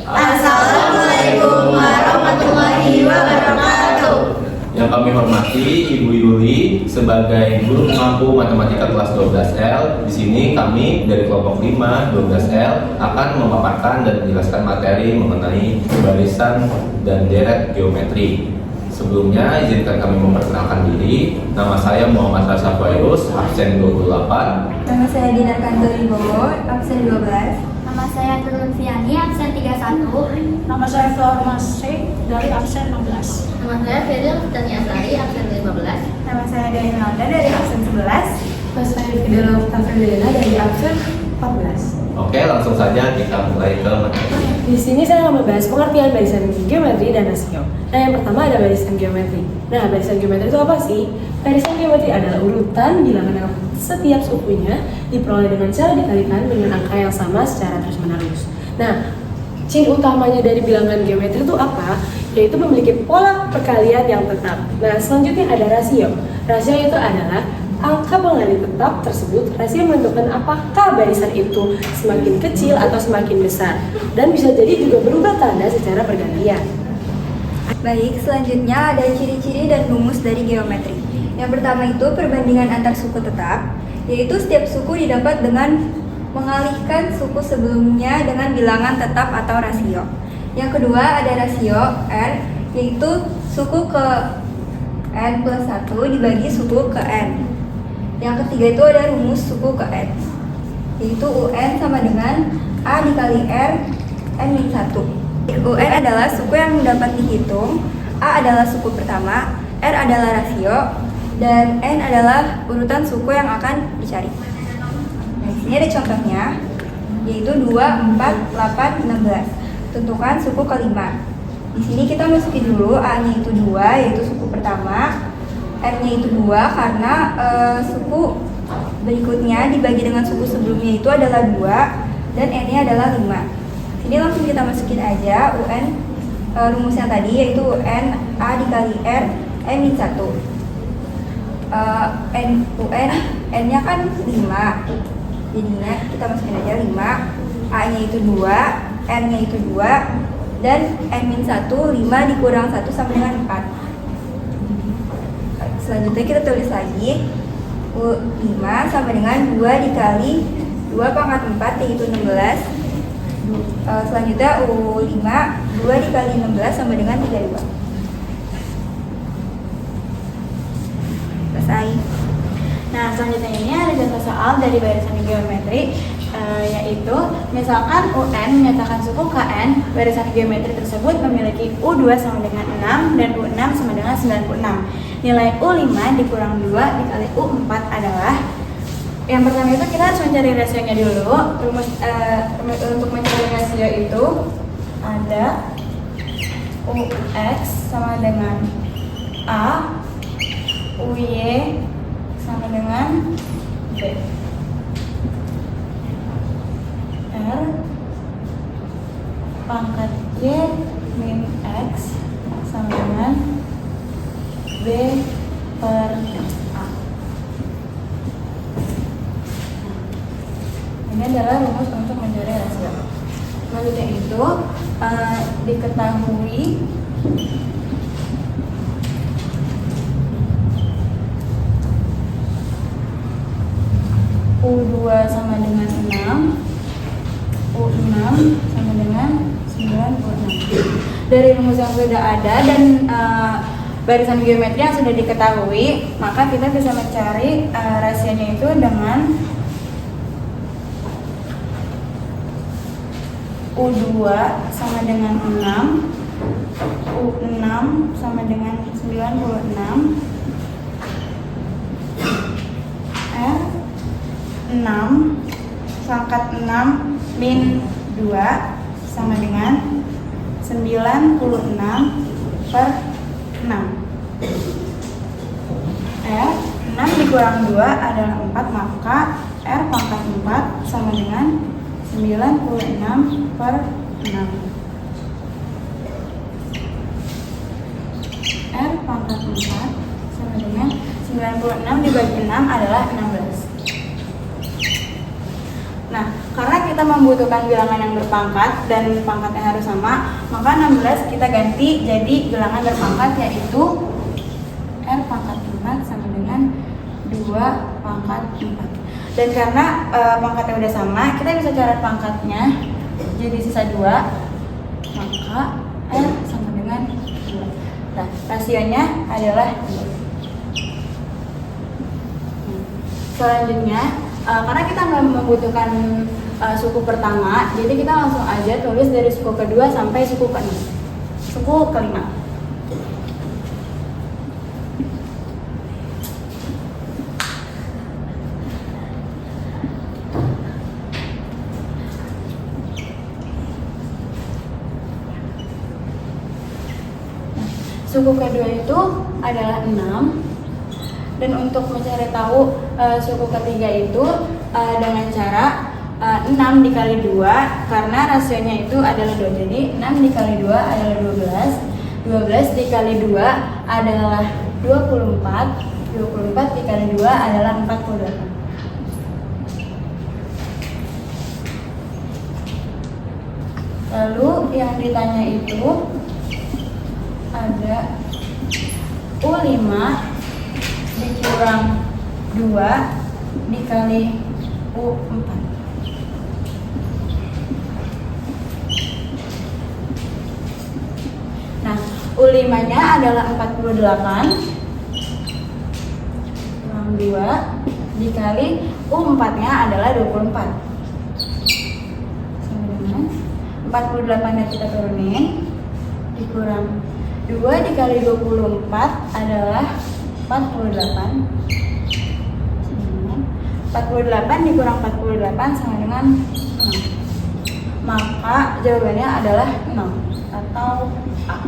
Assalamualaikum warahmatullahi wabarakatuh. Yang kami hormati Ibu Yuli sebagai guru pengampu matematika kelas 12L. Di sini kami dari kelompok 5 12L akan memaparkan dan menjelaskan materi mengenai barisan dan deret geometri. Sebelumnya izinkan kami memperkenalkan diri. Nama saya Muhammad Rasa Fairuz, absen 28. Nama saya Dinar Kandori Bowo, absen 12. Nama saya Turun Fiani, absen 31. Nama saya Flor Masri dari absen 16. Nama saya Fidel Tani Asari, absen 15. Nama saya Dani Nalda dari absen 11. Nama saya Fidel Tafridina dari absen 14. Oke, langsung saja kita mulai ke materi. Di sini saya akan membahas pengertian barisan geometri dan rasio. Nah, yang pertama ada barisan geometri. Nah, barisan geometri itu apa sih? Barisan geometri adalah urutan bilangan yang setiap sukunya diperoleh dengan cara dikalikan dengan angka yang sama secara terus-menerus. Nah, ciri utamanya dari bilangan geometri itu apa? Yaitu memiliki pola perkalian yang tetap. Nah, selanjutnya ada rasio. Rasio itu adalah angka pengali tetap tersebut. Rasio menentukan apakah barisan itu semakin kecil atau semakin besar, dan bisa jadi juga berubah tanda secara bergantian. Baik, selanjutnya ada ciri-ciri dan rumus dari geometri. Yang pertama itu perbandingan antar suku tetap, yaitu setiap suku didapat dengan mengalihkan suku sebelumnya dengan bilangan tetap atau rasio. Yang kedua ada rasio R, yaitu suku ke N plus 1 dibagi suku ke N. Yang ketiga itu ada rumus suku ke N, yaitu UN sama dengan A dikali R N-1. UN adalah suku yang dapat dihitung, A adalah suku pertama, R adalah rasio, dan N adalah urutan suku yang akan dicari. Nah, di sini ada contohnya, yaitu 2, 4, 8, 16. Tentukan suku kelima. Di sini kita masukin dulu A-nya itu 2, yaitu suku pertama, R-nya itu 2 karena suku berikutnya dibagi dengan suku sebelumnya itu adalah 2 dan N-nya adalah 5. Sini langsung kita masukin aja UN rumusnya tadi, yaitu UN A dikali R N-1. UN N-nya kan 5, jadinya kita masukin aja 5, A-nya itu 2, R-nya itu 2, dan N-1 5 dikurang 1 sama dengan 4. Selanjutnya kita tulis lagi U5 sama dengan 2 dikali 2 pangkat 4 yaitu 16. Selanjutnya U5 2 dikali 16 sama dengan 32. Selesai. Nah, selanjutnya ini ada contoh soal dari barisan geometri, yaitu misalkan UN menyatakan suku KN, barisan geometri tersebut memiliki U2 sama dengan 6 dan U6 sama dengan 96. Nilai U5 dikurang 2 dikali U4 adalah, yang pertama itu kita harus mencari rasionya dulu. Rumus untuk mencari rasio itu ada UX sama dengan A, UY sama dengan B, R pangkat Y min X sama dengan B per A. Ini adalah rumus untuk mencari rasio. Selanjutnya itu diketahui U2 sama dengan 6, U6 sama dengan 96. Dari rumus yang sudah ada dan barisan geometri yang sudah diketahui, maka kita bisa mencari rasionya itu dengan U2 sama dengan 6, U6 sama dengan 96, R6 pangkat 6 min 2 sama dengan 96 per 6. R6 dikurang 2 adalah 4, maka R pangkat 4 sama dengan 96 per 6. R pangkat 4 sama dengan 96 dibagi 6 adalah 16. Nah, karena kita mau membutuhkan bilangan yang berpangkat dan pangkatnya harus sama, maka 16 kita ganti jadi bilangan berpangkat, yaitu R pangkat 4 sama dengan 2 pangkat 4. Dan karena pangkatnya udah sama, kita bisa coret pangkatnya jadi sisa 2, maka R sama dengan 2. Nah, rasionya adalah 2. Selanjutnya, karena kita nggak membutuhkan suku pertama, jadi kita langsung aja tulis dari suku kedua sampai suku ke-6, suku ke-5. Suku kedua itu adalah 6, dan untuk mencari tahu suku ketiga itu dengan cara 6 dikali 2, karena rasionya itu adalah 2, jadi 6 dikali 2 adalah 12, 12 dikali 2 adalah 24, 24 dikali 2 adalah 48. Lalu yang ditanya itu ada U5 dikurang 2 dikali U4. Nah, U5 nya adalah 48 kurang 2 dikali U4 nya adalah 24. Sama dengan 48 nya kita turunin, dikurang 2 dikali 24 adalah 48. 48 dikurang 48 sama dengan 6. Maka jawabannya adalah 6 atau A.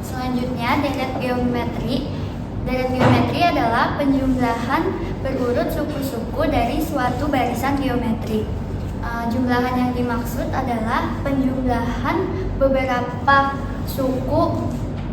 Selanjutnya, deret geometri. Deret geometri adalah penjumlahan berurut suku-suku dari suatu barisan geometri. Jumlahan yang dimaksud adalah penjumlahan beberapa suku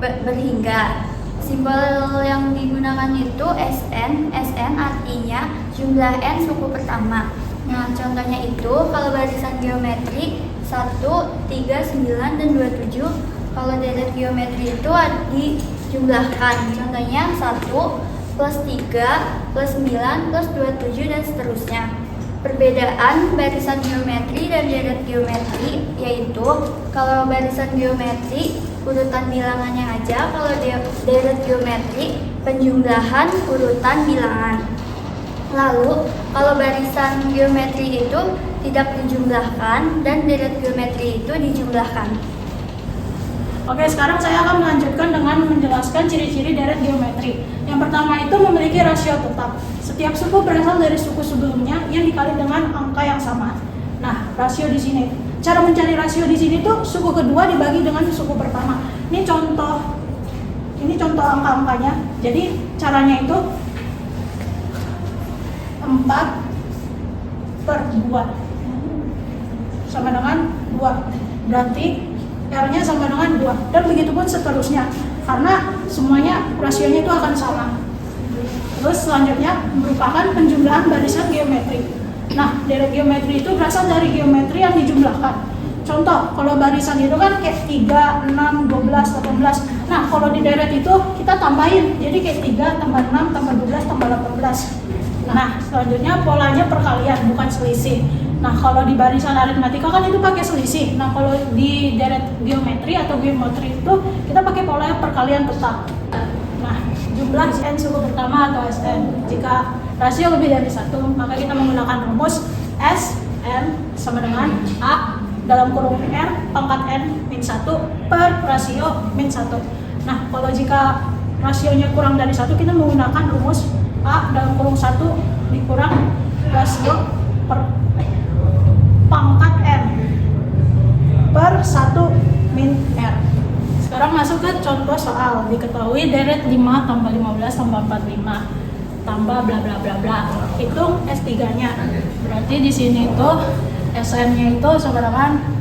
berhingga. Simbol yang digunakan itu SN. SN artinya jumlah N suku pertama. Nah, contohnya itu kalau barisan geometri 1, 3, 9, dan 27. Kalau deret geometri itu dijumlahkan. Contohnya 1 plus 3 plus 9 plus 27 dan seterusnya. Perbedaan barisan geometri dan deret geometri yaitu kalau barisan geometri urutan bilangannya aja, kalau deret geometri penjumlahan urutan bilangan. Lalu kalau barisan geometri itu tidak dijumlahkan dan deret geometri itu dijumlahkan. Oke, sekarang saya akan melanjutkan dengan menjelaskan ciri-ciri deret geometri. Yang pertama itu memiliki rasio tetap. Setiap suku berasal dari suku sebelumnya yang dikali dengan angka yang sama. Nah, rasio di sini. Cara mencari rasio di sini tuh suku kedua dibagi dengan suku pertama. Ini contoh angka-angkanya. Jadi caranya itu 4/2 sama dengan 2. Berarti R-nya sama dengan 2, dan begitu pun seterusnya, karena semuanya rasionya itu akan sama. Terus selanjutnya merupakan penjumlahan barisan geometri. Nah, deret geometri itu berasal dari geometri yang dijumlahkan. Contoh, kalau barisan itu kan kayak 3, 6, 12, 18. Nah, kalau di deret itu kita tambahin, jadi kayak 3 tambah 6 tambah 12 tambah 18. Nah, selanjutnya polanya perkalian, bukan selisih. Nah, kalau di barisan aritmatika kan itu pakai selisih. Nah, kalau di deret geometri atau geometri itu kita pakai pola perkalian tetap. Nah, jumlah N suku pertama atau SN. Jika rasio lebih dari 1, maka kita menggunakan rumus SN sama dengan A dalam kurung R pangkat N min 1 per rasio min 1. Nah, kalau jika rasionya kurang dari 1, kita menggunakan rumus A dalam kurung 1 dikurang rasio per pangkat N per 1 min R. Sekarang masuk ke contoh soal. Diketahui deret 5 tambah 15 tambah 45 tambah bla bla bla bla. Hitung S3-nya. Berarti di sini itu SN-nya itu sama dengan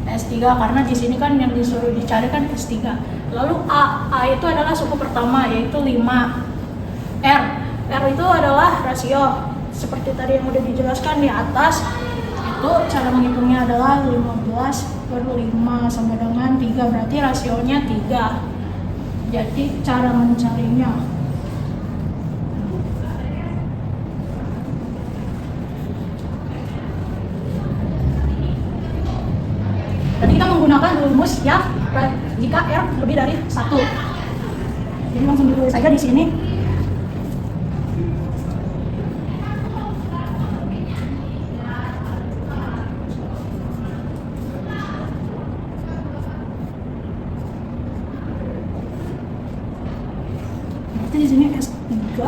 S3, karena di sini kan yang disuruh dicari kan S3. Lalu A itu adalah suku pertama yaitu 5. R R itu adalah rasio. Seperti tadi yang udah dijelaskan di atas, itu cara menghitungnya adalah 15/5 sama dengan 3, berarti rasionya 3. Jadi cara mencarinya, tadi kita menggunakan rumus ya jika R lebih dari 1. Jadi langsung ditulis saja di sini. Berarti di sini S3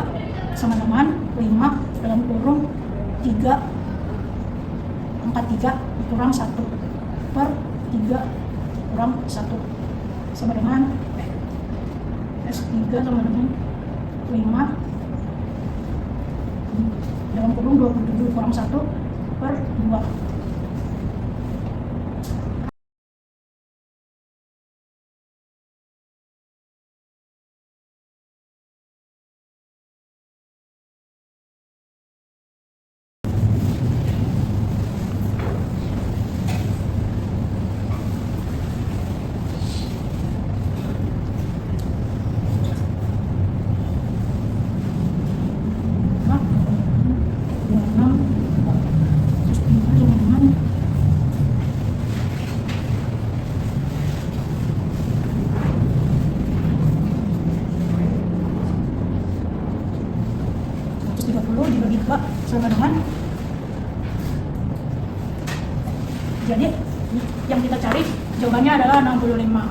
sama dengan 5 dalam kurung 3 angka 3 kurang 1 per 3 kurang 1 sama dengan S3 sama dengan 5 dalam kurung 27 kurang 1 per 2. Dibagi 2 sama dengan, jadi yang kita cari jawabannya adalah 65.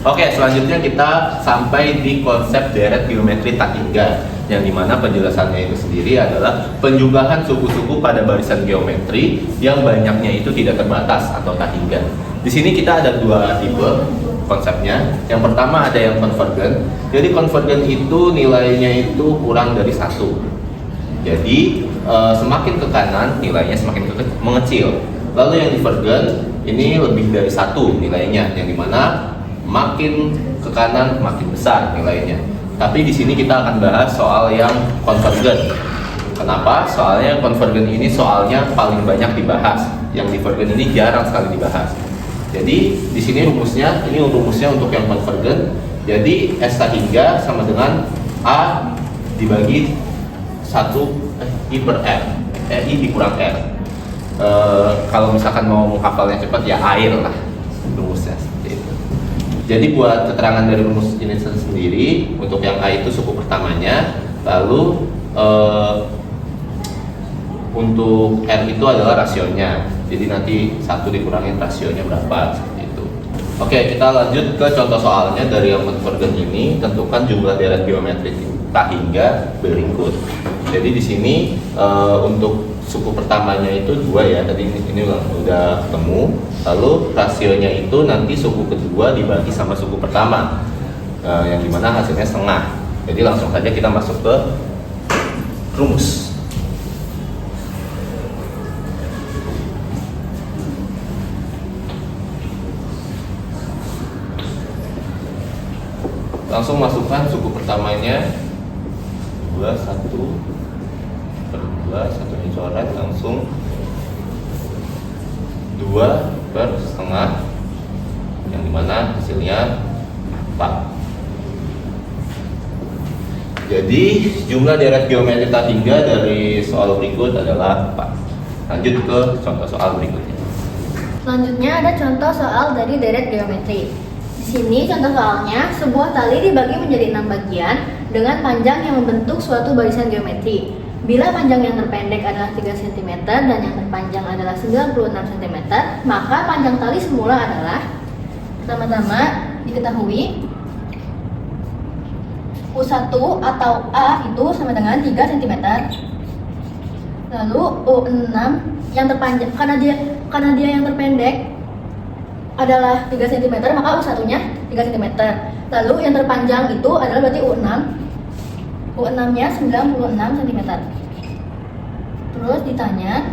Oke, selanjutnya kita sampai di konsep deret geometri tak hingga, yang dimana penjelasannya itu sendiri adalah penjumlahan suku-suku pada barisan geometri yang banyaknya itu tidak terbatas atau tak hingga. Di sini kita ada dua tipe konsepnya. Yang pertama ada yang konvergen. Jadi konvergen itu nilainya itu kurang dari 1. Jadi semakin ke kanan nilainya semakin mengecil. Lalu yang divergen ini lebih dari 1 nilainya, yang dimana makin ke kanan makin besar nilainya. Tapi di sini kita akan bahas soal yang konvergen. Kenapa? Soalnya konvergen ini soalnya paling banyak dibahas. Yang divergen ini jarang sekali dibahas. Jadi di sini rumusnya, ini rumusnya untuk yang konvergen. Jadi S tak hingga sama dengan A dibagi 1 I per R, I dikurang R. Kalau misalkan mau menghafalnya cepat ya air lah rumusnya seperti itu. Jadi buat keterangan dari rumus ini sendiri, untuk yang A itu suku pertamanya, lalu untuk R itu adalah rasionya. Jadi nanti 1 dikurangin rasionya berapa seperti itu. Oke, kita lanjut ke contoh soalnya dari yang konvergen ini. Tentukan jumlah deret geometrik tak hingga berikut. Jadi di sini untuk suku pertamanya itu 2 ya. Tadi ini udah ketemu. Lalu rasionya itu nanti suku kedua dibagi sama suku pertama, yang dimana hasilnya setengah. Jadi langsung saja kita masuk ke rumus. Langsung masukkan suku pertamanya 2, 1 per 2, 1 dicoret, langsung 2 per setengah, yang dimana hasilnya 4. Jadi jumlah deret geometri tak hingga dari soal berikut adalah 4. Lanjut ke contoh soal berikutnya. Selanjutnya ada contoh soal dari deret geometri. Di sini contoh soalnya, sebuah tali dibagi menjadi 6 bagian dengan panjang yang membentuk suatu barisan geometri. Bila panjang yang terpendek adalah 3 cm dan yang terpanjang adalah 96 cm, maka panjang tali semula adalah, pertama-tama diketahui U1 atau A itu sama dengan 3 cm. Lalu U6 yang terpanjang, karena dia yang terpendek adalah 3 cm, maka U1-nya 3 cm. Lalu yang terpanjang itu adalah berarti U6. U6-nya 96 cm. Terus ditanya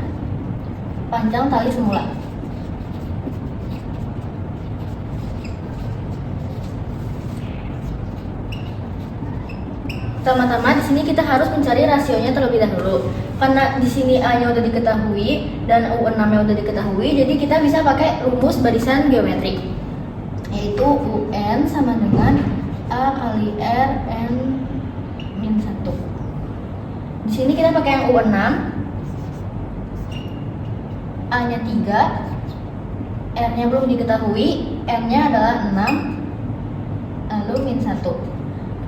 panjang tali semula. Pertama-tama di sini kita harus mencari rasionya terlebih dahulu. Karena di sini A-nya udah diketahui dan U6-nya udah diketahui, jadi kita bisa pakai rumus barisan geometrik. Yaitu UN sama dengan A kali R N min 1. Di sini kita pakai yang U6. A-nya 3, R-nya belum diketahui, N-nya adalah 6, lalu min 1.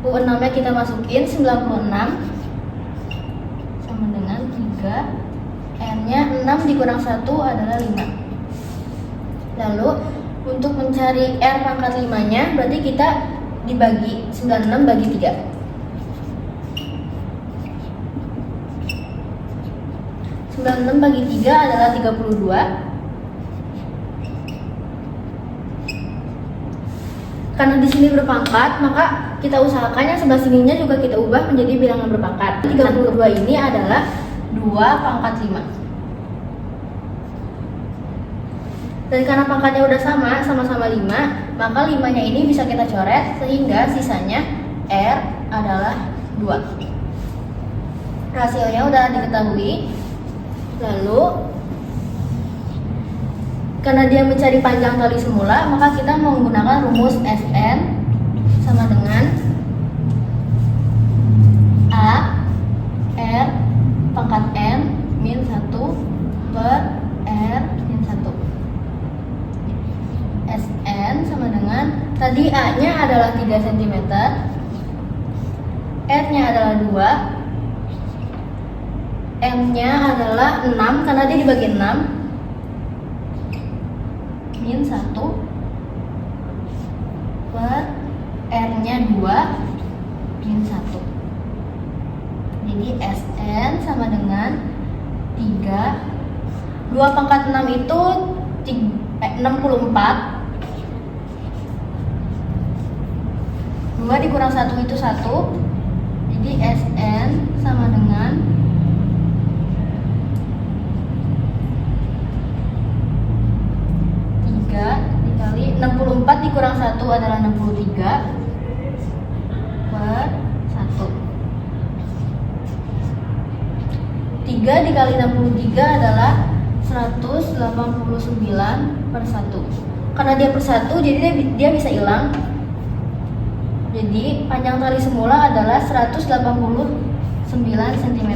U6-nya kita masukin 96 sama dengan 3, N-nya 6 dikurang 1 adalah 5. Lalu untuk mencari R pangkat 5-nya berarti kita dibagi 96 bagi 3. 96 bagi 3 adalah 32. Karena di sini berpangkat, maka kita usahakan yang sebelah sininya juga kita ubah menjadi bilangan berpangkat. 32 ini adalah 2 pangkat 5. Dan karena pangkatnya udah sama-sama 5, maka 5-nya ini bisa kita coret sehingga sisanya R adalah 2. Rasionya udah diketahui. Lalu karena dia mencari panjang tali semula, maka kita menggunakan rumus Sn sama dengan A R pangkat N min 1 per R min 1. Sn sama dengan, tadi A-nya adalah 3 cm, R-nya adalah 2, M-nya adalah 6 karena dia dibagi 6, min 1 per R-nya 2 min 1. Jadi Sn sama dengan 3, 2 pangkat 6 itu 64, 2 dikurang 1 itu 1, jadi Sn sama dengan 3 dikali 64 dikurang 1 adalah 63 per 1. 3 dikali 63 adalah 189 per 1. Karena dia per 1 jadi dia bisa hilang. Jadi panjang tali semula adalah 189 cm.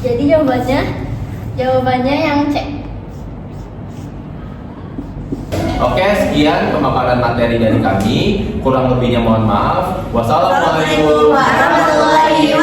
Jadi jawabannya yang C. Oke, sekian pemaparan materi dari kami. Kurang lebihnya mohon maaf. Wassalamualaikum warahmatullahi